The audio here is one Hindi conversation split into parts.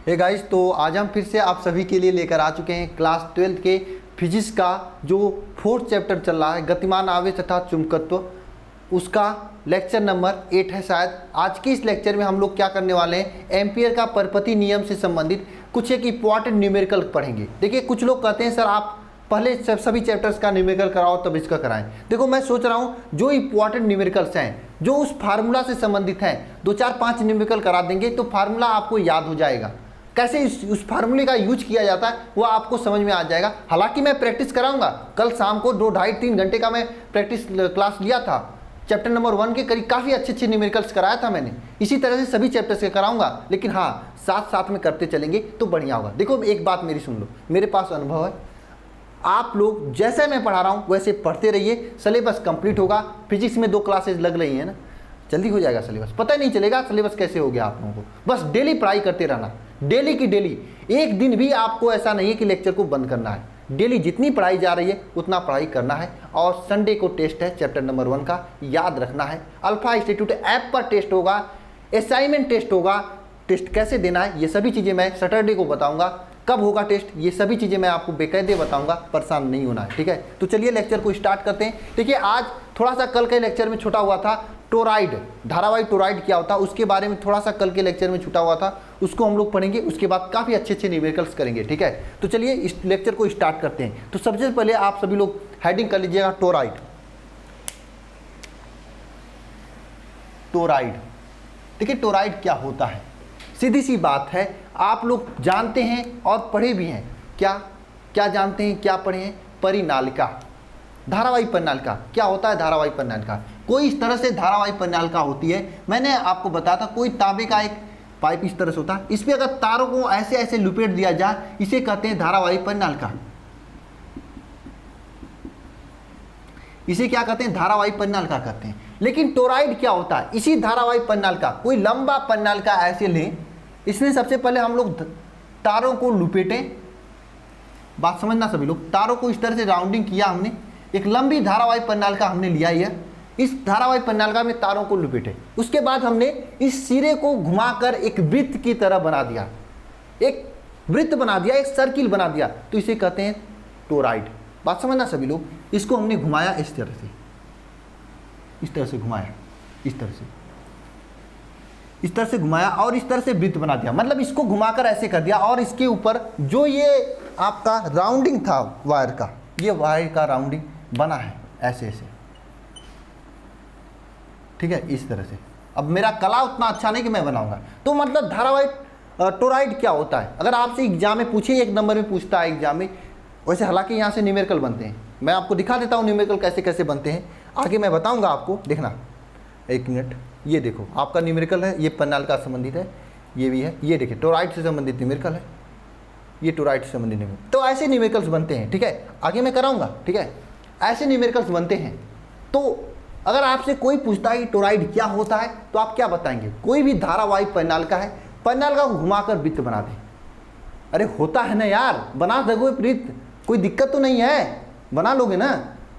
हे गाइस, तो आज हम फिर से आप सभी के लिए लेकर आ चुके हैं क्लास 12 के फिजिक्स का जो 4th चैप्टर चल रहा है, गतिमान आवेश तथा चुंबकत्व, उसका लेक्चर नंबर 8 है शायद। आज के इस लेक्चर में हम लोग क्या करने वाले हैं, एम्पियर का परपति नियम से संबंधित कुछ एक इंपॉर्टेंट न्यूमेरिकल पढ़ेंगे। देखिए, कुछ लोग कहते हैं सर आप पहले सभी चैप्टर्स का न्यूमेरिकल कराओ तब इसका कराएं। देखो, मैं सोच रहा हूँ जो इंपॉर्टेंट न्यूमेरिकल्स हैं, जो उस फार्मूला से संबंधित हैं, 2-4-5 न्यूमेरिकल करा देंगे तो फार्मूला आपको याद हो जाएगा। कैसे उस फार्मूले का यूज किया जाता है वो आपको समझ में आ जाएगा। हालांकि मैं प्रैक्टिस कराऊंगा, कल शाम को 2-2.5-3 घंटे का मैं प्रैक्टिस क्लास लिया था। चैप्टर नंबर 1 के करीब काफ़ी अच्छे न्यूमेरिकल्स कराया था मैंने। इसी तरह से सभी चैप्टर्स के कराऊंगा, लेकिन हाँ, साथ साथ में करते चलेंगे तो बढ़िया होगा। देखो, एक बात मेरी सुन लो, मेरे पास अनुभव है। आप लोग जैसे मैं पढ़ा रहा हूँ वैसे पढ़ते रहिए, सिलेबस कंप्लीट होगा। फिजिक्स में 2 क्लासेज लग रही हैं ना, जल्दी हो जाएगा सिलेबस, पता ही नहीं चलेगा सिलेबस कैसे हो गया आप लोगों को। बस डेली पढ़ाई करते रहना, डेली की डेली। एक दिन भी आपको ऐसा नहीं है कि लेक्चर को बंद करना है। डेली जितनी पढ़ाई जा रही है उतना पढ़ाई करना है। और संडे को टेस्ट है चैप्टर नंबर 1 का, याद रखना है। अल्फा इंस्टीट्यूट ऐप पर टेस्ट होगा, असाइनमेंट टेस्ट होगा। टेस्ट कैसे देना है ये सभी चीज़ें मैं सैटरडे को बताऊंगा। कब होगा टेस्ट ये सभी चीज़ें मैं आपको बेकायदे बताऊंगा, परेशान नहीं होना है, ठीक है। तो चलिए लेक्चर को स्टार्ट करते हैं। देखिए, आज थोड़ा सा कल के लेक्चर में छूटा हुआ था टोराइड, धारावाही टोराइड क्या होता है उसके बारे में थोड़ा सा कल के लेक्चर में छूटा हुआ था, उसको हम लोग पढ़ेंगे। उसके बाद काफ़ी अच्छे न्यूमेरिकल्स करेंगे, ठीक है। तो चलिए इस लेक्चर को स्टार्ट करते हैं। तो सबसे पहले आप सभी लोग हेडिंग कर लीजिएगा टोराइड। टोराइड, देखिए टोराइड क्या होता है, सीधी सी बात है, आप लोग जानते हैं और पढ़े भी हैं। क्या क्या जानते हैं, क्या पढ़े हैं? परिनालिका, धारावाही परिनालिका। क्या होता है धारावाही परिनालिका? कोई इस तरह से धारावाही परिनालिका होती है। मैंने आपको बताया था, कोई तांबे का एक पाइप इस तरह से होता है, इस पर अगर तारों को ऐसे ऐसे लुपेट दिया जाए, इसे कहते हैं धारावाही परिनालिका। इसे क्या कहते हैं? धारावाही परिनालिका कहते हैं। लेकिन टोराइड क्या होता है? इसी धारावाही परिनालिका, कोई लंबा परिनालिका ऐसे लें, इसमें सबसे पहले हम लोग तारों को लुपेटें। बात समझना सभी लोग, तारों को इस तरह से राउंडिंग किया हमने, एक लंबी धारावाही परिनालिका हमने लिया है। इस धारावाही परिनालिका में तारों को लुपेटे, उसके बाद हमने इस सिरे को घुमाकर एक वृत्त की तरह बना दिया, एक वृत्त बना दिया, एक सर्किल बना दिया, तो इसे कहते हैं टोराइड। बात समझना सभी लोग, इसको हमने घुमाया इस तरह से, इस तरह से घुमाया, इस तरह से घुमाया और इस तरह से वृत्त बना दिया। मतलब इसको घुमाकर ऐसे कर दिया और इसके ऊपर जो ये आपका राउंडिंग था वायर का, ये वायर का राउंडिंग बना है ऐसे ऐसे, ठीक है, इस तरह से। अब मेरा कला उतना अच्छा नहीं कि मैं बनाऊंगा। तो मतलब धारावाही टोराइड क्या होता है? अगर आपसे एग्जाम में पूछे, 1 नंबर में पूछता है एग्जाम में, वैसे हालांकि यहाँ से न्यूमेरिकल बनते हैं, मैं आपको दिखा देता हूँ न्यूमेरिकल कैसे कैसे बनते हैं, आगे मैं बताऊँगा आपको, देखना। 1 मिनट, ये देखो आपका न्यूमेरिकल है, ये परिनालिका से संबंधित है, ये भी है, ये देखिए टोराइड से संबंधित न्यूमेरिकल है, ये टोराइड से संबंधित न्यूमेरिकल। तो ऐसे न्यूमेरिकल्स बनते हैं, ठीक है, आगे मैं कराऊंगा, ठीक है। ऐसे न्यूमेरिकल्स बनते हैं। तो अगर आपसे कोई पूछता है कि टोराइड क्या होता है, तो आप क्या बताएंगे? कोई भी धारावाही परिनालिका है, परिनालिका को घुमाकर वृत्त बना दें। अरे होता है ना यार, बना दोगे वृत्त, कोई दिक्कत तो नहीं है, बना लोगे ना,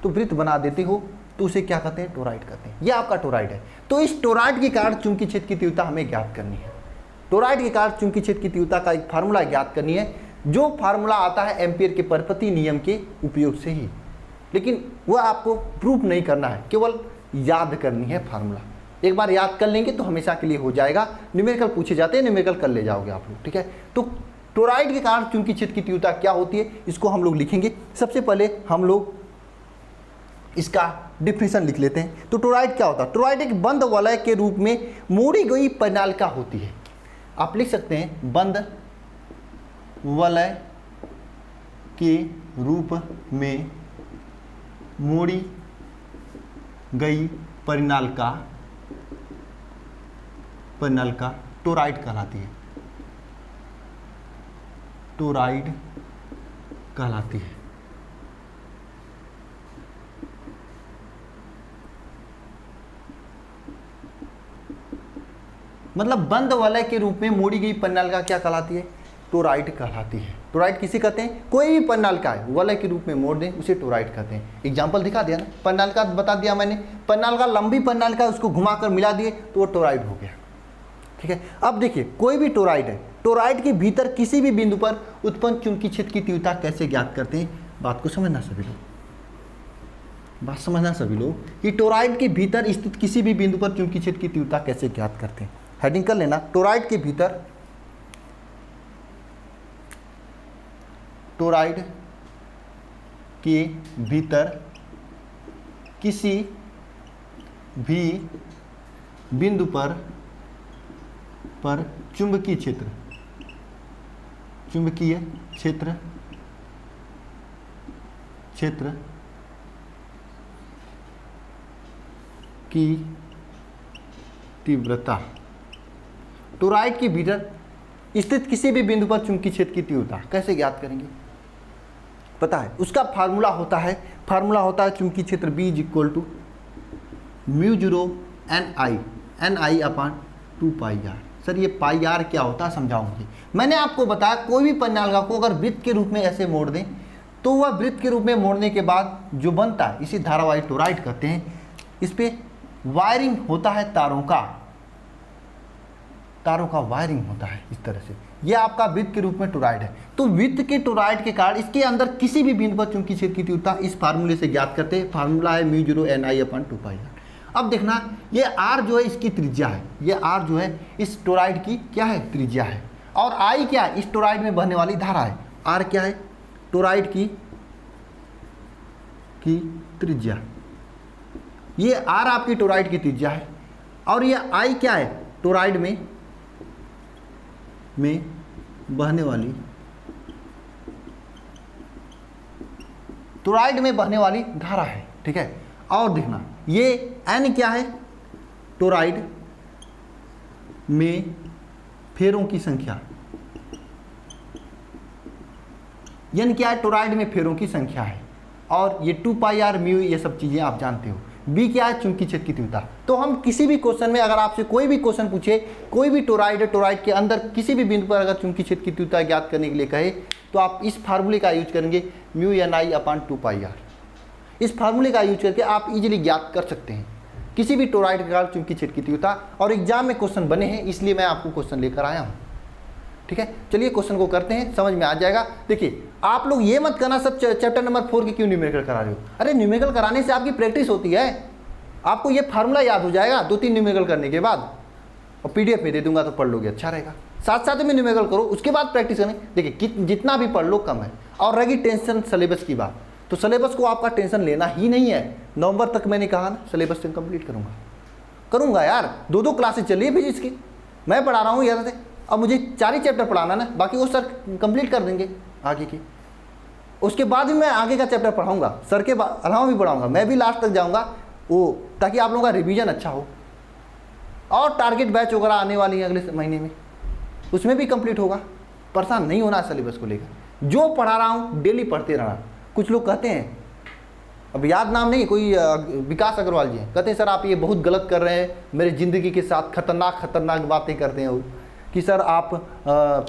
तो वृत्त बना देते हो, तो उसे क्या कहते हैं? टोराइड कहते हैं। ये आपका टोराइड है। तो इस टोराइड के कारण चुंबकीय क्षेत्र की तीव्रता हमें ज्ञात करनी है। टोराइड के कारण चुंबकीय क्षेत्र की तीव्रता का एक फार्मूला ज्ञात करनी है, जो फार्मूला आता है एम्पियर के परपति नियम के उपयोग से ही। लेकिन वह आपको प्रूफ नहीं करना है, केवल याद करनी है फार्मूला। एक बार याद कर लेंगे तो हमेशा के लिए हो जाएगा। न्यूमेरिकल पूछे जाते हैं, न्यूमेरिकल कर ले जाओगे आप लोग, ठीक है। तो टोराइड के कारण चुंबकीय क्षेत्र की तीव्रता क्या होती है, इसको हम लोग लिखेंगे। सबसे पहले हम लोग इसका डिफिनेशन लिख लेते हैं। तो टोराइड क्या होता है? टोराइड एक बंद वलय के रूप में मोड़ी गई परिनालिका होती है। आप लिख सकते हैं बंद वलय के रूप में मोड़ी गई परिनालिका टोराइड कहलाती है। टोराइड कहलाती है। मतलब बंद वलय के रूप में मोड़ी गई परिनालिका क्या कहलाती है? टोराइड कहलाती है। टोराइड किसे कहते हैं? कोई भी परिनालिका है वलय के रूप में मोड़ दें उसे टोराइड कहते हैं। एग्जांपल दिखा दिया ना, परिनालिका बता दिया मैंने, परिनालिका लंबी परिनालिका उसको घुमाकर मिला दिए तो वो टोराइड हो गया, ठीक है। अब देखिए कोई भी टोराइड है, टोरॉइड के भीतर किसी भी बिंदु पर उत्पन्न चुंबकीय क्षेत्र की तीव्रता कैसे ज्ञात करते हैं? बात को समझना सभी लोग, बात समझना सभी लोग कि टोरॉइड के भीतर स्थित किसी भी बिंदु पर चुंबकीय क्षेत्र की तीव्रता कैसे ज्ञात करते हैं। हेडिंग कर लेना, टोरॉइड के भीतर, टोरॉइड के भीतर किसी भी बिंदु पर चुंबकीय क्षेत्र की तीव्रता, टोरॉइड के भीतर स्थित किसी भी बिंदु पर चुंबकीय क्षेत्र की तीव्रता कैसे ज्ञात करेंगे? पता है उसका फार्मूला होता है चुंबकीय क्षेत्र B is equal to μ0 NI upon 2πr। Sir ये पाई आर क्या होता है समझाऊंगी। मैंने आपको बताया कोई भी पंजालगा को अगर वृत्त के रूप में ऐसे मोड़ दें तो वह वृत्त के रूप में मोड़ने के बाद जो बनता है इसे धारावाही टोरॉइड कहते हैं। इस पे वायरिंग होता है, तारों का वायरिंग होता है इस तरह से। ये आपका वृत्त के रूप में टोरॉइड है। तो वृत्त के टोरॉइड के कारण इसके अंदर किसी भी बिंदु पर चुंबकीय क्षेत्र की तीव्रता इस फार्मूले से ज्ञात करते हैं। फार्मूला है μ0 NI अपान 2πr। अब देखना ये R जो है इसकी त्रिज्या है, ये R जो है इस टोरॉइड की क्या है? त्रिज्या है। और I क्या है? इस टोरॉइड में बहने वाली धारा है। R क्या है? टोरॉइड की त्रिज्या। ये R आपकी टोरॉइड की त्रिज्या है और ये I क्या है? टोरॉइड में बहने वाली धारा है, ठीक है। और देखना ये N क्या है? टोरॉइड में फेरों की संख्या। N क्या है? टोरॉइड में फेरों की संख्या है। और ये 2πr μ ये सब चीजें आप जानते हो। B क्या है? चुंबकीय क्षेत्र की तीव्रता। तो हम किसी भी क्वेश्चन में अगर आपसे कोई भी क्वेश्चन पूछे, कोई भी टोरॉइड है, टोरॉइड के अंदर किसी भी बिंदु पर अगर चुंबकीय क्षेत्र की तीव्रता ज्ञात करने के लिए कहे तो आप इस फार्मूले का यूज करेंगे μNI अपान 2πr। इस फार्मूले का यूज करके आप इजीली ज्ञात कर सकते हैं किसी भी टोरॉइड के कारण चुंबकीय क्षेत्र की तीव्रता। और एग्जाम में क्वेश्चन बने हैं इसलिए मैं आपको क्वेश्चन लेकर आया हूँ, ठीक है। चलिए क्वेश्चन को करते हैं, समझ में आ जाएगा। देखिए आप लोग ये मत करना सब चैप्टर नंबर 4 के क्यों न्यूमेरिकल करा रहे हो। अरे न्यूमेरिकल कराने से आपकी प्रैक्टिस होती है, आपको ये फार्मूला याद हो जाएगा 2-3 न्यूमेरिकल करने के बाद। और PDF में दे दूंगा तो पढ़ लोगे, अच्छा रहेगा। साथ साथ में न्यूमेरिकल करो, उसके बाद प्रैक्टिस करनी। देखिए जितना भी पढ़ लो कम है। और रही टेंशन सिलेबस की बात, तो सिलेबस को आपका टेंशन लेना ही नहीं है। नवंबर तक मैंने कहा ना सिलेबस कंप्लीट करूँगा यार। 2 क्लासेस चलिए फिजिक्स की, मैं पढ़ा रहा हूँ याद है। अब मुझे 4 ही चैप्टर पढ़ाना ना, बाकी वो सर कंप्लीट कर देंगे आगे की। उसके बाद भी मैं आगे का चैप्टर पढ़ाऊँगा, सर के अलावा भी पढ़ाऊँगा, मैं भी लास्ट तक जाऊँगा वो, ताकि आप लोगों का रिवीजन अच्छा हो। और टारगेट बैच वगैरह आने वाली है अगले महीने में, उसमें भी कंप्लीट होगा। परेशान नहीं होना सिलेबस को लेकर, जो पढ़ा रहा हूँ डेली पढ़ते रहना। कुछ लोग कहते हैं, अब याद नाम नहीं, कोई विकास अग्रवाल जी हैं, कहते हैं सर आप ये बहुत गलत कर रहे हैं, मेरे ज़िंदगी के साथ खतरनाक बातें करते हैं वो, कि सर आप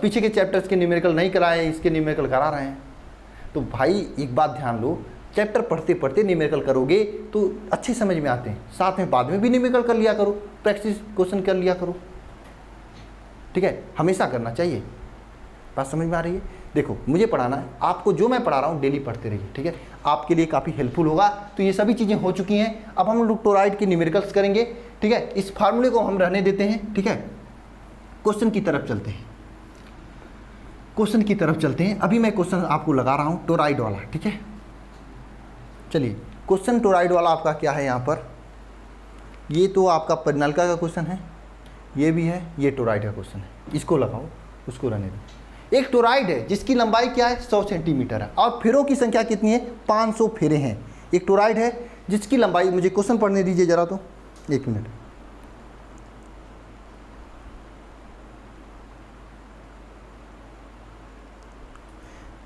पीछे के चैप्टर्स के न्यूमेरिकल नहीं कराए, इसके न्यूमेरिकल करा रहे हैं। तो भाई एक बात ध्यान लो, चैप्टर पढ़ते पढ़ते न्यूमेरिकल करोगे तो अच्छे समझ में आते हैं। साथ में बाद में भी न्यूमेरिकल कर लिया करो, प्रैक्टिस क्वेश्चन कर लिया करो, ठीक है। हमेशा करना चाहिए। बात समझ में आ रही है? देखो मुझे पढ़ाना है, आपको जो मैं पढ़ा रहा हूँ डेली पढ़ते रहिए, ठीक है। आपके लिए काफ़ी हेल्पफुल होगा। तो ये सभी चीज़ें हो चुकी हैं। अब हम लोग टोरॉइड के न्यूमेरिकल्स करेंगे, ठीक है। इस फार्मूले को हम रहने देते हैं, ठीक है। क्वेश्चन की तरफ चलते हैं। अभी मैं क्वेश्चन आपको लगा रहा हूँ टोरॉइड वाला, ठीक है। चलिए क्वेश्चन टोरॉइड वाला आपका क्या है यहाँ पर, ये तो आपका परिनलिका का क्वेश्चन है, ये भी है, ये टोरॉइड का क्वेश्चन है। इसको लगाओ, उसको रहने दो। एक टोरॉइड है जिसकी लंबाई क्या है 100 सेंटीमीटर है और फेरों की संख्या कितनी है 500 फेरे हैं। एक टोरॉइड है जिसकी लंबाई, मुझे क्वेश्चन पढ़ने दीजिए जरा, तो 1 मिनट।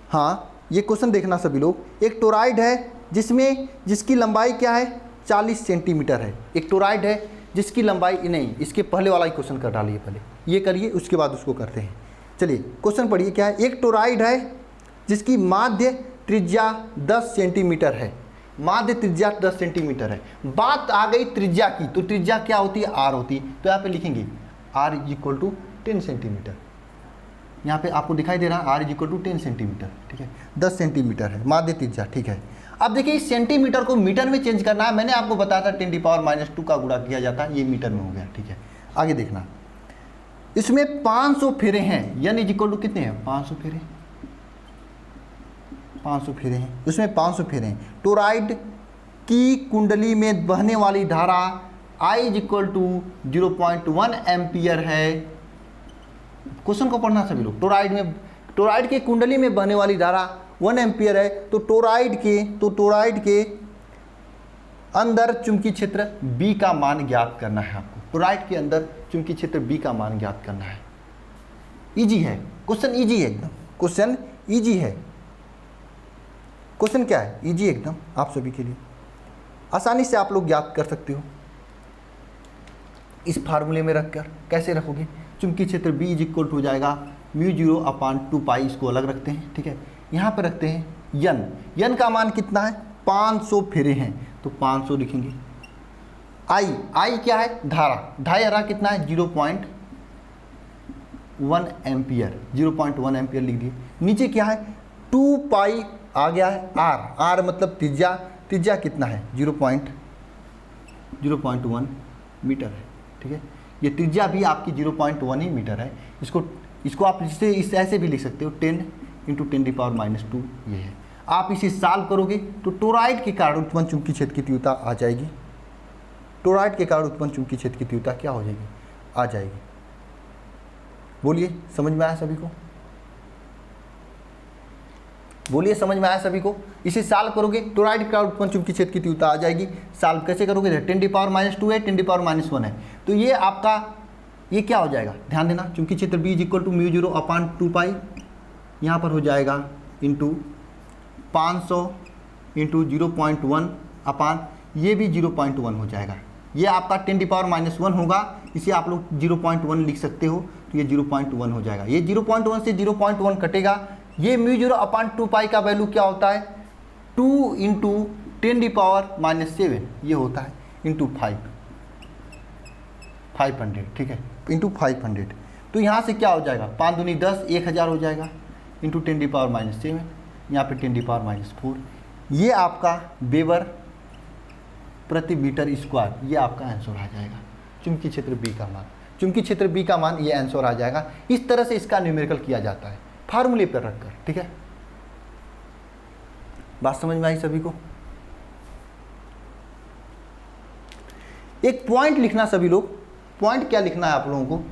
हाँ ये क्वेश्चन देखना सभी लोग। एक टोरॉइड है जिसकी लंबाई क्या है 40 सेंटीमीटर है। एक टोरॉइड है जिसकी लंबाई, नहीं इसके पहले वाला ही क्वेश्चन कर डालिए, पहले ये करिए उसके बाद उसको करते हैं। चलिए क्वेश्चन पढ़िए क्या है। एक टोरॉइड है जिसकी माध्य त्रिज्या 10 सेंटीमीटर है। माध्य त्रिज्या 10 सेंटीमीटर है। बात आ गई त्रिज्या की, तो त्रिज्या क्या होती है? R होती है। तो यहाँ पे लिखेंगे R = 10 सेंटीमीटर। यहाँ पे आपको दिखाई दे रहा है r इक्वल टू 10 सेंटीमीटर, ठीक है, 10 सेंटीमीटर है माध्य त्रिज्या, ठीक है। अब देखिए इस सेंटीमीटर को मीटर में चेंज करना है, मैंने आपको बताया था 10⁻² का गुणा किया जाता है, ये मीटर में हो गया, ठीक है। आगे देखना, इसमें 500 फेरे हैं, यानी इक्वल टू कितने हैं 500 फेरे, 500 फेरे हैं, उसमें 500 फेरे हैं। टोरॉइड की कुंडली में बहने वाली धारा I इक्वल टू 0.1 एम्पियर है। क्वेश्चन को पढ़ना सभी लोग। टोरॉइड के कुंडली में बहने वाली धारा 1 एम्पियर है, तो टोरॉइड के अंदर चुंबकीय क्षेत्र B का मान ज्ञात करना है आपको। टोरॉइड के अंदर चुंबकीय क्षेत्र B का मान ज्ञात करना है। इजी है क्वेश्चन, इजी है एकदम, क्वेश्चन इजी है। क्वेश्चन क्या है, इजी एकदम, आप सभी के लिए आसानी से आप लोग ज्ञात कर सकते हो इस फार्मूले में रखकर। कैसे रखोगे, चुंबकीय क्षेत्र B इक्वल टू हो जाएगा μ0/2π, इसको अलग रखते हैं, ठीक है। यहाँ पर रखते हैं n का मान कितना है 500 फेरे हैं, तो 500 लिखेंगे। I क्या है, धारा कितना है 0.1 एम्पियर, 0.1 एम्पियर लिख दिए। नीचे क्या है 2π आ गया है, r मतलब त्रिज्या कितना है 0.1 मीटर है, ठीक है। ये त्रिज्या भी आपकी 0.1 ही मीटर है। इसको आप इस ऐसे भी लिख सकते हो 10 × 10⁻², ये है। आप इसे सॉल्व करोगे तो टोरॉइड के कारण उत्पन्न चुंबकीय क्षेत्र की तीव्रता आ जाएगी। टोरॉइड के कारण उत्पन्न चुंबकीय क्षेत्र की तीव्रता क्या हो जाएगी, आ जाएगी। बोलिए समझ में आया सभी को, बोलिए समझ में आया सभी को। इसे सॉल्व करोगे टोरॉइड के कारण उत्पन्न चुंबकीय क्षेत्र की तीव्रता आ जाएगी। सॉल्व कैसे करोगे, 10⁻² है, 10⁻1 है, तो ये आपका ये क्या हो जाएगा, ध्यान देना, चुंबकीय क्षेत्र B इक्वल टू μ0/2π, यहाँ पर हो जाएगा इंटू 500 इंटू 0.1 अपान ये भी 0.1 हो जाएगा। ये आपका 10⁻1 होगा, इसे आप लोग 0.1 लिख सकते हो, तो ये 0.1 हो जाएगा। ये 0.1 से 0.1 कटेगा। ये μ0/2π का वैल्यू क्या होता है 2 × 10⁻7 ये होता है, इंटू 500, ठीक है, इंटू 500। तो यहाँ से क्या हो जाएगा 5 दूनी 10, 1000 हो जाएगा, इंटू 10⁻7, यहाँ पे 10⁻4। ये आपका वेबर प्रति मीटर स्क्वायर, ये आपका आंसर आ जाएगा चुंबकीय क्षेत्र B का मान। चुंबकीय क्षेत्र B का मान ये आंसर आ जाएगा। इस तरह से इसका न्यूमेरिकल किया जाता है फार्मूले पर रखकर, ठीक है। बात समझ में आई सभी को। एक पॉइंट लिखना सभी लोग, पॉइंट क्या लिखना है आप लोगों को,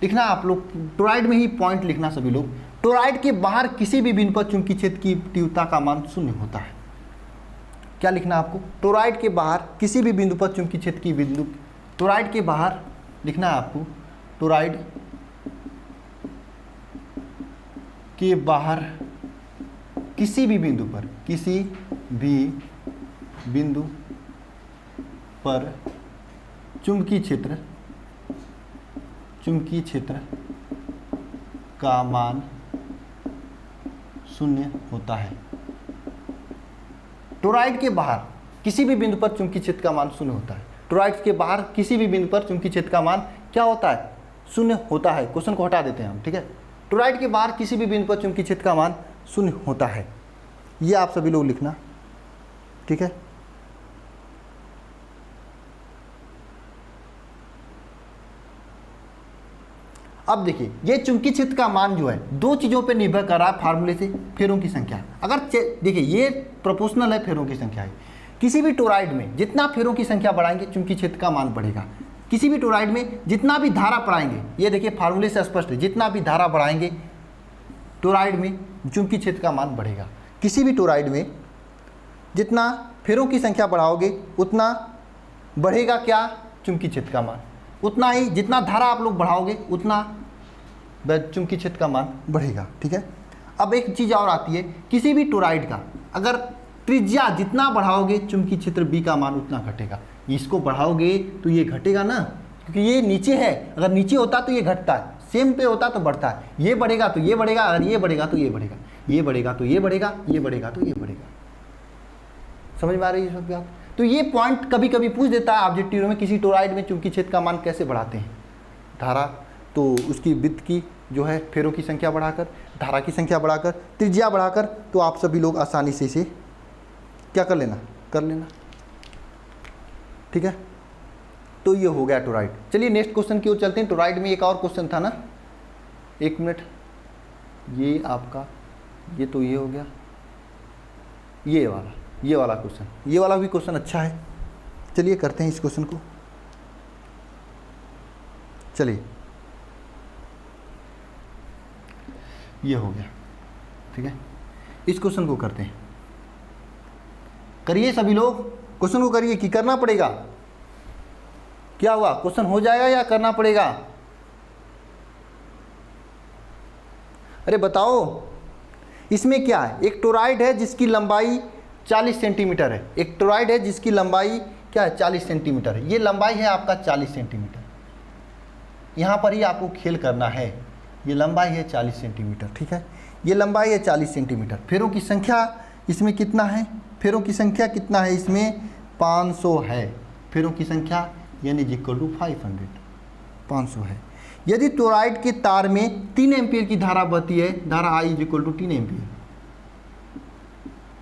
लिखना है आप लोग टोरॉइड में ही पॉइंट लिखना सभी लोग। टोरॉइड के बाहर किसी भी बिंदु पर चुंबकीय क्षेत्र की तीव्रता का मान 0 होता है। क्या लिखना है आपको, टोरॉइड के बाहर किसी भी बिंदु पर चुंबकीय क्षेत्र की टोरॉइड के बाहर लिखना है आपको, टोरॉइड के बाहर किसी भी बिंदु पर चुंबकीय क्षेत्र का मान 0 होता है। टोरॉइड के बाहर किसी भी बिंदु पर चुंबकीय क्षेत्र का मान 0 होता है। टोरॉइड के बाहर किसी भी बिंदु पर चुंबकीय क्षेत्र का मान क्या होता है 0 होता है। क्वेश्चन को हटा देते हैं हम, ठीक है। टोरॉइड के बाहर किसी भी बिंदु पर चुंबकीय क्षेत्र का मान 0 होता है। ये आप सभी लोग लिखना, ठीक है। अब देखिए ये चुंबकीय क्षेत्र का मान जो है दो चीज़ों पे निर्भर कर रहा है फार्मूले से, फेरों की संख्या। अगर देखिए ये प्रोपोर्शनल है फेरों की संख्या है। किसी भी टोरॉइड में जितना फेरों की संख्या बढ़ाएंगे चुंबकीय क्षेत्र का मान बढ़ेगा। किसी भी टोरॉइड में जितना भी धारा बढ़ाएंगे, ये देखिए फार्मूले से स्पष्ट है, जितना भी धारा बढ़ाएंगे टोरॉइड में चुंबकीय क्षेत्र का मान बढ़ेगा। किसी भी टोरॉइड में जितना फेरों की संख्या बढ़ाओगे उतना बढ़ेगा क्या चुंबकीय क्षेत्र का मान, उतना ही जितना धारा आप लोग बढ़ाओगे उतना चुंबकीय क्षेत्र का मान बढ़ेगा, ठीक है। अब एक चीज़ और आती है, किसी भी टोरॉइड का अगर त्रिज्या जितना बढ़ाओगे चुंबकीय क्षेत्र B का मान उतना घटेगा। इसको बढ़ाओगे तो ये घटेगा ना, क्योंकि ये नीचे है, अगर नीचे होता तो ये घटता है, सेम पे होता तो बढ़ता है। ये बढ़ेगा तो ये बढ़ेगा, अगर ये बढ़ेगा तो ये बढ़ेगा, ये बढ़ेगा तो ये बढ़ेगा, ये बढ़ेगा तो ये बढ़ेगा। समझ में आ रही है सब बात। तो ये पॉइंट कभी कभी पूछ देता है ऑब्जेक्टिव में, किसी टोरॉइड में चुंबकीय क्षेत्र का मान कैसे बढ़ाते हैं धारा, तो उसकी वृत्त की जो है फेरों की संख्या बढ़ाकर, धारा की संख्या बढ़ाकर, त्रिज्या बढ़ाकर, तो आप सभी लोग आसानी से इसे क्या कर लेना। ठीक है, तो ये हो गया टोरॉइड। चलिए नेक्स्ट क्वेश्चन की ओर चलते हैं। टोरॉइड में एक और क्वेश्चन था ना, एक मिनट, ये आपका ये तो ये हो गया, ये वाला क्वेश्चन, ये वाला भी क्वेश्चन अच्छा है। चलिए करते हैं इस क्वेश्चन को। चलिए ये हो गया, ठीक है, इस क्वेश्चन को करते हैं। करिए सभी लोग, क्वेश्चन को करिए कि करना पड़ेगा। क्या हुआ, क्वेश्चन हो जाएगा या करना पड़ेगा? अरे बताओ, इसमें क्या है? एक टोरॉइड है जिसकी लंबाई 40 सेंटीमीटर है। एक टोरॉइड है जिसकी लंबाई क्या है? 40 सेंटीमीटर है। ये लंबाई है आपका 40 सेंटीमीटर। यहाँ पर ही आपको खेल करना है। ये लंबाई है 40 सेंटीमीटर, ठीक है, ये लंबाई है 40 सेंटीमीटर। फेरों की संख्या इसमें कितना है? फेरों की संख्या कितना है इसमें? 500 है। फेरों की संख्या यानी इक्वल टू 500 है। यदि टोरॉइड के तार में 3 एम्पीयर की धारा बहती है, धारा I equal to 3 ampere,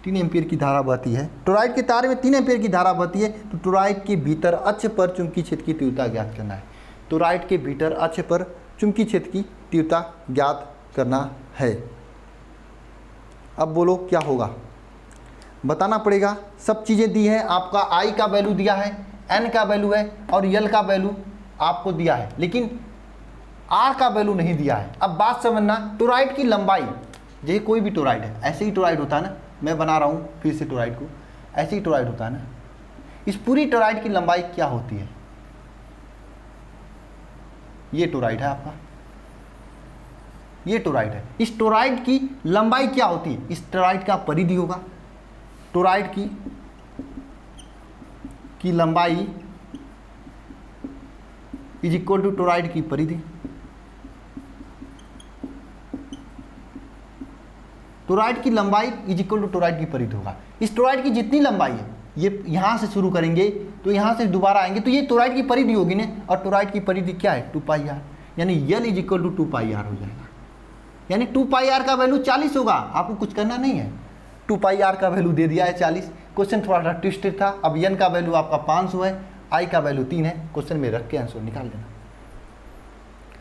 3 ampere की धारा बहती है, टोरॉइड के तार में 3 एम्पीयर की धारा बहती है, तो टोरॉइड के भीतर अक्ष पर चुंबकीय क्षेत्र की तीव्रता ज्ञात करना है। टोरॉइड के भीतर अक्ष पर चुंबकीय क्षेत्र की तीव्रता ज्ञात करना है। अब बोलो क्या होगा, बताना पड़ेगा। सब चीज़ें दी हैं, आपका आई का वैल्यू दिया है, एन का वैल्यू है और यल का वैल्यू आपको दिया है, लेकिन आर का वैल्यू नहीं दिया है। अब बात समझना, टोरॉइड की लंबाई, ये कोई भी टोरॉइड है, ऐसे ही टोरॉइड होता है ना, मैं बना रहा हूँ फिर से टोरॉइड को, ऐसे ही टोरॉइड होता है ना। इस पूरी टोरॉइड की लंबाई क्या होती है? ये टोरॉइड है आपका, ये टोरॉइड है। इस टोरॉइड की लंबाई क्या होती है? इस टोरॉइड का परिधि होगा। टोरॉइड की लंबाई इज इक्वल टू टोरॉइड की परिधि। टोरॉइड की लंबाई इज इक्वल टू टोरॉइड की परिधि होगा। इस टोरॉइड की जितनी लंबाई है, ये यहाँ से शुरू करेंगे तो यहाँ से दोबारा आएंगे तो ये टोरॉइड की परिधि होगी ना, और टोरॉइड की परिधि क्या है? 2πr, यानी L is equal to 2πr हो जाएगा। यानी 2πr का वैल्यू 40 होगा, आपको कुछ करना नहीं है। 2πr का वैल्यू दे दिया है 40। क्वेश्चन थोड़ा सा ट्विस्टेड था। अब n का वैल्यू आपका 500 है, i का वैल्यू 3 है। क्वेश्चन में रख के आंसर निकाल देना,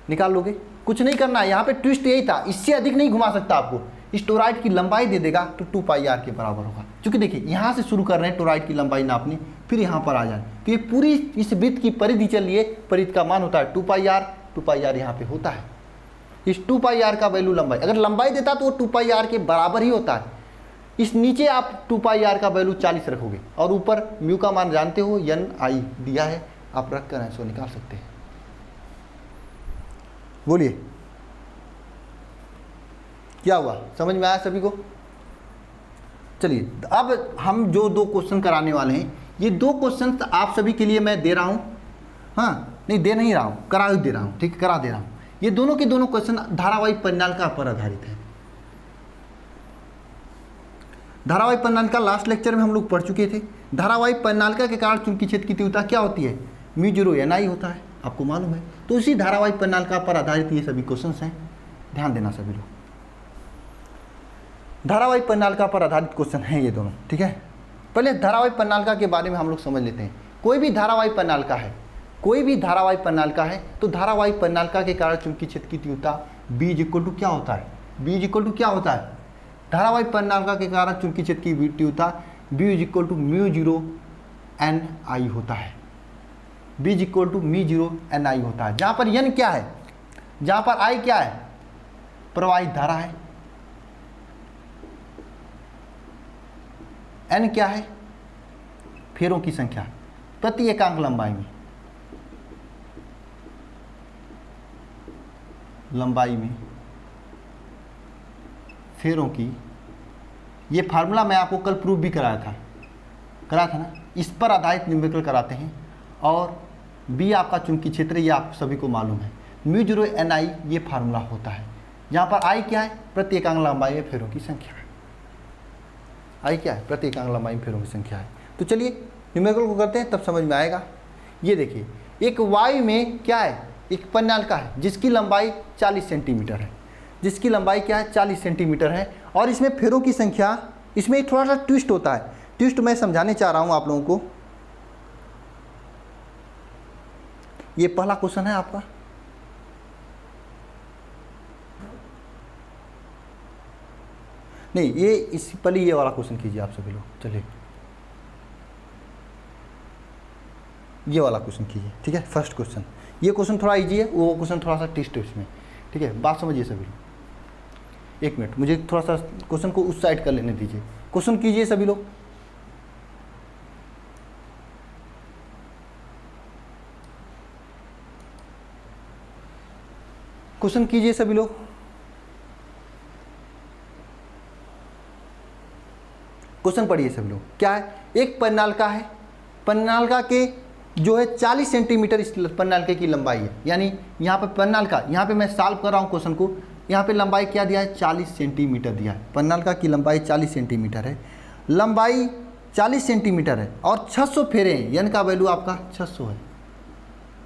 निकाल लोगे, कुछ नहीं करना है। यहाँ पे ट्विस्ट यही था, इससे अधिक नहीं घुमा सकता आपको। इस टोरॉइड की लंबाई दे देगा तो 2πr के बराबर होगा। क्योंकि देखिए यहाँ से शुरू कर रहे हैं टोरॉइड की लंबाई नापने, फिर यहाँ पर आ जाए तो ये पूरी इस वृत्त की परिधि चलिए, परिधि का मान होता है 2πr, 2πr यहाँ पे होता है। इस 2πr का वैल्यू लंबाई, अगर लंबाई देता तो वो 2πr के बराबर ही होता है। इस नीचे आप 2πr का वैल्यू 40 रखोगे और ऊपर म्यू का मान जानते हो, ni दिया है, आप रख कर आंसर निकाल सकते हैं। बोलिए क्या हुआ, समझ में आया सभी को? चलिए अब हम जो 2 क्वेश्चन कराने वाले हैं, ये 2 क्वेश्चन आप सभी के लिए मैं दे रहा हूँ। हाँ नहीं दे नहीं रहा हूँ, करा दे रहा हूँ, ठीक है, करा दे रहा हूँ। ये दोनों के दोनों क्वेश्चन धारावाहिक परिणालिका पर आधारित है। धारावाहिक परिणालिका लास्ट लेक्चर में हम लोग पढ़ चुके थे। धारावाहिक परिणालिका के कारण चुंबकीय क्षेत्र की तीव्रता क्या होती है? μ0 ni होता है, आपको मालूम है। तो इसी धारावाहिक परिणालिका पर आधारित ये सभी क्वेश्चंस हैं, ध्यान देना सभी लोग। धारावाहिक परिणालिका पर आधारित क्वेश्चन हैं ये दोनों, ठीक है। पहले धारावाहिक परिणालिका के बारे में हम लोग समझ लेते हैं। कोई भी धारावाहिक परिणालिका है, कोई भी धारावाहिक परिणालिका है, तो धारावाहिक परिणालिका के कारण चुंबकीय क्षेत्र की तीव्रता B इक्वल टू क्या होता है? B इक्वल टू क्या होता है? धारावाहिक परिणालिका के कारण चुंबकीय क्षेत्र की तीव्रता B इक्वल टू μ0 ni होता है। B इक्वल टू μ0 ni होता है। जहाँ पर n क्या है, जहाँ पर I क्या है? प्रवाहित धारा है। n क्या है? फेरों की संख्या प्रति एकांक लंबाई में फेरों की, ये फार्मूला मैं आपको कल प्रूफ भी कराया था ना। इस पर आधारित न्यूमेरिकल कराते हैं। और B आपका चुंबकीय क्षेत्र, ये आप सभी को मालूम है, μ0 ni ये फार्मूला होता है। यहाँ पर I क्या है? प्रति एकांक लंबाई में फेरों की संख्या है। I क्या है? प्रति एकांक लंबाई में फेरों की संख्या है। तो चलिए न्यूमेरिकल को करते हैं, तब समझ में आएगा। ये देखिए, एक वायु में क्या है? एक प्रणालिका है जिसकी लंबाई 40 सेंटीमीटर है, जिसकी लंबाई क्या है 40 सेंटीमीटर है, और इसमें फेरों की संख्या, इसमें एक थोड़ा सा ट्विस्ट होता है, ट्विस्ट मैं समझाने चाह रहा हूँ आप लोगों को। ये पहला क्वेश्चन है आपका, नहीं ये इस पहले ये वाला क्वेश्चन कीजिए आप सभी लोग, चलिए ये वाला क्वेश्चन कीजिए, ठीक है। फर्स्ट क्वेश्चन, ये क्वेश्चन थोड़ा इजी है, वो क्वेश्चन थोड़ा सा ट्विस्ट है इसमें, ठीक है। बात समझिए सभी लोग। एक मिनट, मुझे थोड़ा सा क्वेश्चन को उस साइड कर लेने दीजिए। क्वेश्चन कीजिए सभी लोग। क्वेश्चन कीजिए सभी लोग। क्वेश्चन पढ़िए सभी लोग। क्या है, एक प्रणालिका है, प्रणालिका के जो है 40 सेंटीमीटर इस प्रणालिका की लंबाई है, यानी यहाँ पे प्रणालिका, यहाँ पे मैं सॉल्व कर रहा हूँ क्वेश्चन को, यहाँ पे लंबाई क्या दिया है 40 सेंटीमीटर दिया है, प्रणालिका की लंबाई 40 सेंटीमीटर है, लंबाई 40 सेंटीमीटर है और 600 फेरे हैं, यन का वैल्यू आपका 600 है,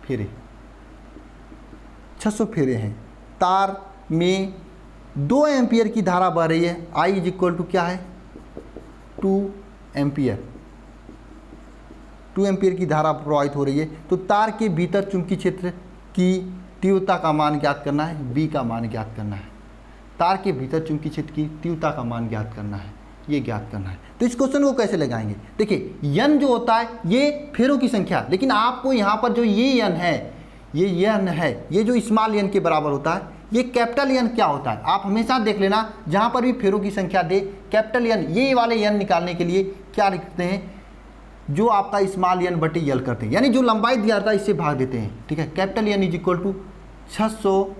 फेरे 600 फेरे हैं। तार में 2 एम्पियर की धारा बह रही है, I इज इक्वल टू क्या है 2 एम्पियर, 2 एम्पियर की धारा प्रवाहित हो रही है। तो तार के भीतर चुंबकीय क्षेत्र की तीव्रता का मान ज्ञात करना है, B का मान ज्ञात करना है। तार के भीतर चुंबकीय क्षेत्र की तीव्रता का मान ज्ञात करना है, ये ज्ञात करना है। तो इस क्वेश्चन को कैसे लगाएंगे, देखिए यन जो होता है ये फेरों की संख्या, लेकिन आपको यहाँ पर जो ये यन है, ये यन है, ये जो स्मॉल यन के बराबर होता है, ये कैपिटल यन क्या होता है आप हमेशा देख लेना, जहाँ पर भी फेरों की संख्या दे कैपिटल यन, ये वाले यन निकालने के लिए क्या लिखते हैं, जो आपका स्मॉल यन बटे यल करते हैं, यानी जो लंबाई दिया जाता है इससे भाग देते हैं, ठीक है। Capital N is equal to 600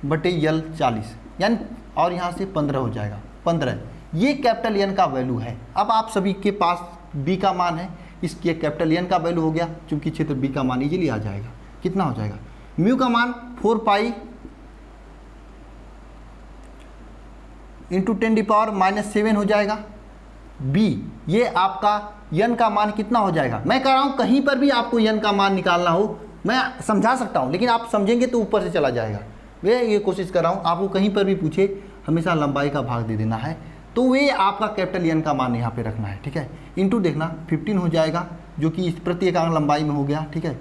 बटे यल 40, यानी और यहाँ से 15 हो जाएगा, 15, ये कैपिटल यन का वैल्यू है। अब आप सभी के पास बी का मान है, इसके कैपिटल यन का वैल्यू हो गया, चूंकि क्षेत्र बी का मान इजीली आ जाएगा, कितना हो जाएगा, म्यू का मान 4 पाई इंटू 10⁻⁻7 हो जाएगा। बी, ये आपका यन का मान कितना हो जाएगा, मैं कह रहा हूँ कहीं पर भी आपको यन का मान निकालना हो मैं समझा सकता हूँ, लेकिन आप समझेंगे तो ऊपर से चला जाएगा। मैं ये कोशिश कर रहा हूँ, आपको कहीं पर भी पूछे हमेशा लंबाई का भाग दे देना है, तो वे आपका कैपिटल यन का मान यहाँ पे रखना है, ठीक है। इंटू देखना 15 हो जाएगा, जो कि इस प्रति एकांक लंबाई में हो गया, ठीक है।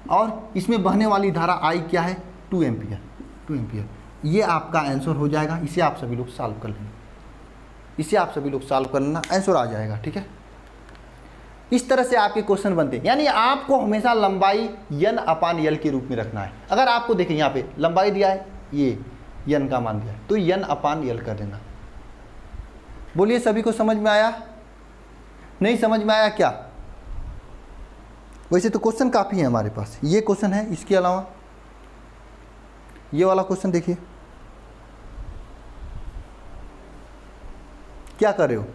और इसमें बहने वाली धारा आई क्या है 2 एम्पियर, 2 एम्पियर, ये आपका आंसर हो जाएगा। इसे आप सभी लोग सॉल्व कर लेना, इसे आप सभी लोग सॉल्व कर लेना, आंसर आ जाएगा, ठीक है। इस तरह से आपके क्वेश्चन बनते हैं, यानी आपको हमेशा लंबाई यन अपान यल के रूप में रखना है। अगर आपको देखें यहाँ पे लंबाई दिया है, ये यन का मान दिया है, तो यन अपान यल कर देना। बोलिए सभी को समझ में आया, नहीं समझ में आया क्या? वैसे तो क्वेश्चन काफ़ी है हमारे पास, ये क्वेश्चन है, इसके अलावा ये वाला क्वेश्चन देखिए, क्या कर रहे हो?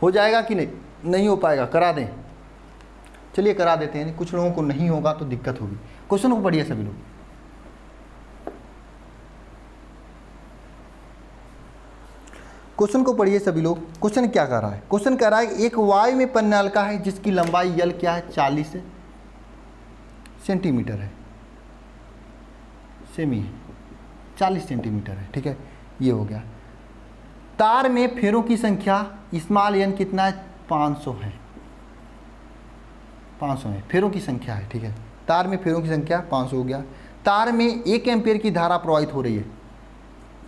हो जाएगा कि नहीं? नहीं हो पाएगा, करा दें, चलिए करा देते हैं, कुछ लोगों को नहीं होगा तो दिक्कत होगी। क्वेश्चन को पढ़िए सभी लोग। क्वेश्चन को पढ़िए सभी लोग। क्वेश्चन क्या कर रहा है? क्वेश्चन कह रहा है एक वाय में प्रणालिका है जिसकी लंबाई यल क्या है 40 सेंटीमीटर है, सेमी है, 40 सेंटीमीटर है, ठीक है, ये हो गया। तार में फेरों की संख्या स्मॉल एन कितना है 500 है, 500 है, फेरों की संख्या है, ठीक है। तार में फेरों की संख्या 500 हो गया। तार में 1 एम्पियर की धारा प्रवाहित हो रही है,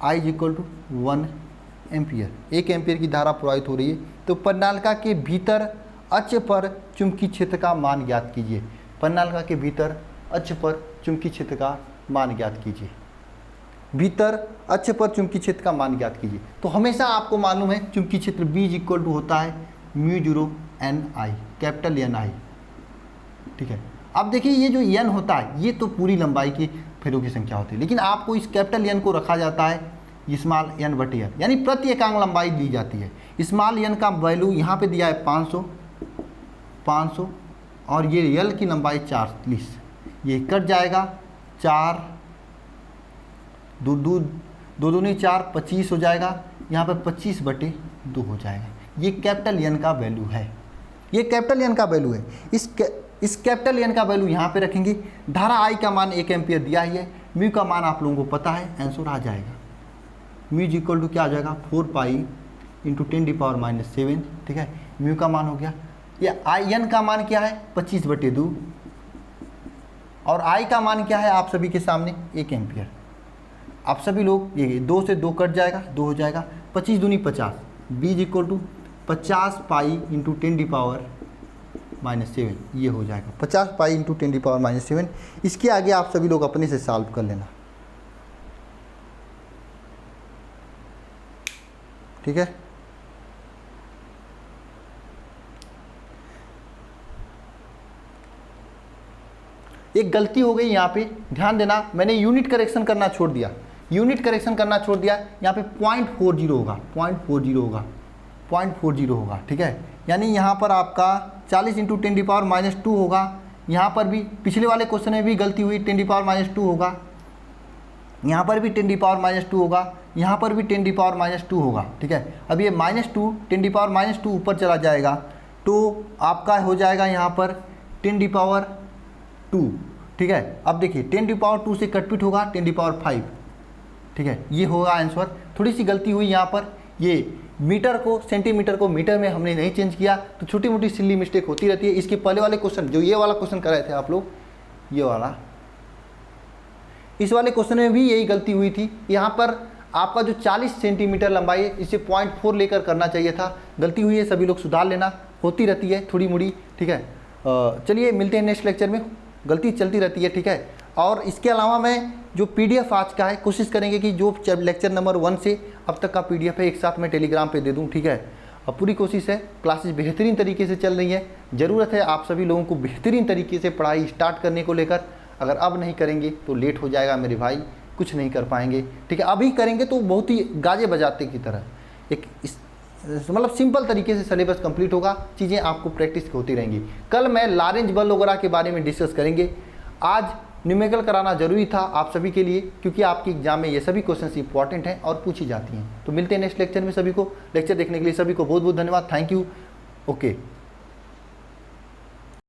I = 1 एम्पियर, 1 एम्पियर की धारा प्रवाहित हो रही है। तो प्रणालिका के भीतर अक्ष पर चुंबकीय क्षेत्र का मान ज्ञात कीजिए। प्रणालिका के भीतर अक्ष पर चुंबकीय क्षेत्र का मान ज्ञात कीजिए। भीतर अक्ष पर चुंबकीय क्षेत्र का मान ज्ञात कीजिए। तो हमेशा आपको मालूम है चुंबकीय क्षेत्र B = होता है μ0 Ni, कैपिटल Ni, ठीक है। अब देखिए ये जो n होता है ये तो पूरी लंबाई की फेरों की संख्या होती है, लेकिन आपको इस कैपिटल N को रखा जाता है स्मॉल n/n, यानी प्रति एकांक लंबाई दी जाती है। स्मॉल n का वैल्यू यहाँ पे दिया है 500 और ये यल की लंबाई 40, ये कट जाएगा, 4 2 2 दूनी 4, 25 हो जाएगा, यहाँ पे 25/2 हो जाएगा। ये कैपिटल एन का वैल्यू है, ये कैपिटल एन का वैल्यू है। इस कैपिटल एन का वैल्यू यहाँ पे रखेंगे। धारा आई का मान 1 एम्पियर दिया ही है, म्यू का मान आप लोगों को पता है, आंसर आ जाएगा म्यू इक्वल टू क्या आ जाएगा 4 पाई इंटू 10⁻⁷, ठीक है, म्यू का मान हो गया। ये आई एन का मान क्या है 25/2 और आई का मान क्या है आप सभी के सामने 1 एम्पियर। आप सभी लोग ये 2 से 2 कट जाएगा, 2 हो जाएगा, 25 दूनी 50, B equal to 50 pi into 10⁻⁷, ये हो जाएगा 50 पाई इंटू 10⁻⁷। इसके आगे आप सभी लोग अपने से सॉल्व कर लेना, ठीक है। एक गलती हो गई यहाँ पे, ध्यान देना, मैंने यूनिट करेक्शन करना छोड़ दिया, यूनिट करेक्शन करना छोड़ दिया। यहाँ पे 0.40 होगा, 0.40 होगा, 0.40 होगा, ठीक है। यानी यहाँ पर आपका 40 इंटू 10⁻⁻2 होगा। यहाँ पर भी पिछले वाले क्वेश्चन में भी गलती हुई, 10⁻⁻2 होगा, यहाँ पर भी 10⁻⁻2 होगा, यहाँ पर भी 10⁻⁻2 होगा, ठीक है। अब ये -2 10⁻⁻2 ऊपर चला जाएगा तो आपका हो जाएगा यहाँ पर 10⁻2, ठीक है। अब देखिए 10⁻2 से कटपिट होगा 10⁵, ठीक है, ये होगा आंसर। थोड़ी सी गलती हुई यहाँ पर, ये मीटर को सेंटीमीटर को मीटर में हमने नहीं चेंज किया, तो छोटी मोटी सिल्ली मिस्टेक होती रहती है। इसके पहले वाले क्वेश्चन, जो ये वाला क्वेश्चन कर रहे थे आप लोग, ये वाला, इस वाले क्वेश्चन में भी यही गलती हुई थी। यहाँ पर आपका जो 40 सेंटीमीटर लंबाई है, इसे 0.4 लेकर करना चाहिए था, गलती हुई है, सभी लोग सुधार लेना, होती रहती है थोड़ी मोड़ी, ठीक है। चलिए मिलते हैं नेक्स्ट लेक्चर में, गलती चलती रहती है, ठीक है। और इसके अलावा मैं जो PDF आज का है, कोशिश करेंगे कि जो लेक्चर नंबर 1 से अब तक का PDF है एक साथ मैं टेलीग्राम पे दे दूं, ठीक है। अब पूरी कोशिश है, क्लासेस बेहतरीन तरीके से चल रही है, ज़रूरत है आप सभी लोगों को बेहतरीन तरीके से पढ़ाई स्टार्ट करने को लेकर। अगर अब नहीं करेंगे तो लेट हो जाएगा मेरे भाई, कुछ नहीं कर पाएंगे, ठीक है। अभी करेंगे तो बहुत ही गाजे बजाते की तरह एक मतलब सिंपल तरीके से सिलेबस कंप्लीट होगा, चीज़ें आपको प्रैक्टिस होती रहेंगी। कल मैं लॉरेंज बल वगैरह के बारे में डिस्कस करेंगे। आज न्यूमेरिकल कराना जरूरी था आप सभी के लिए, क्योंकि आपकी एग्जाम में ये सभी क्वेश्चंस इंपॉर्टेंट हैं और पूछी जाती हैं। तो मिलते हैं नेक्स्ट लेक्चर में, सभी को लेक्चर देखने के लिए सभी को बहुत बहुत धन्यवाद, थैंक यू, ओके।